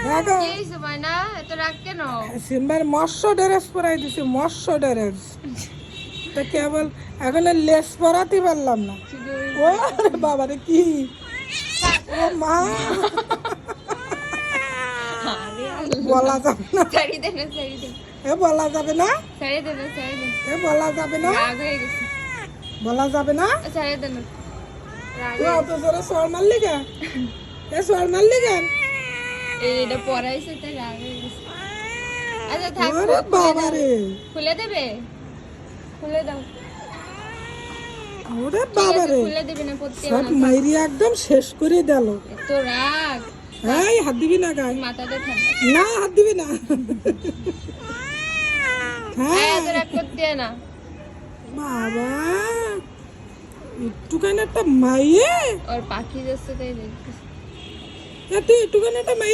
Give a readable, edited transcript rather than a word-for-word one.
দেখো কি হইছে ময়না এত রাগ কেন? সিম্বার মৎস্য ড্রেস পরাই দিছে, মৎস্য ড্রেস। তো কেবল এখন আর লেস পরাতে পারলাম না। ও বাবা রে কি, ও মা, বলা যাবে না, ছাড়ি দে না, ছাড়ি দে, এ বলা যাবে না, ছাড়ি দে না, ছাড়ি দে। এ বলা যাবে না, রাগ হয়ে গেছে, বলা যাবে না। ছাড়ি দে না, রাগ তুই হয়ে অত জোরে সর মারলি কেন? এ সর মারলি কেন? এইটা পড়াইছে তাই রাগ হয়ে গেছে। আচ্ছা থাক, ওরে বাবা রে, খুলে দেবে, খুলে দাও। ওরে ঠিক বাবা আছে, রে, খুলে দেবে না, পড়তে সব মাইরি একদম শেষ করে দিল। এত রাগ, এই হাত দিবি না গায়ে, মাথাটা ঠান্ডা। না হাত দিবি না। হ্যাঁ এত রাগ করতে হয় না। বাবা, একটুখানি একটা মাইয়ে, ওর পাখি যাচ্ছে তাই দেখতেছি। তুই একটুখানি একটা মাইয়ে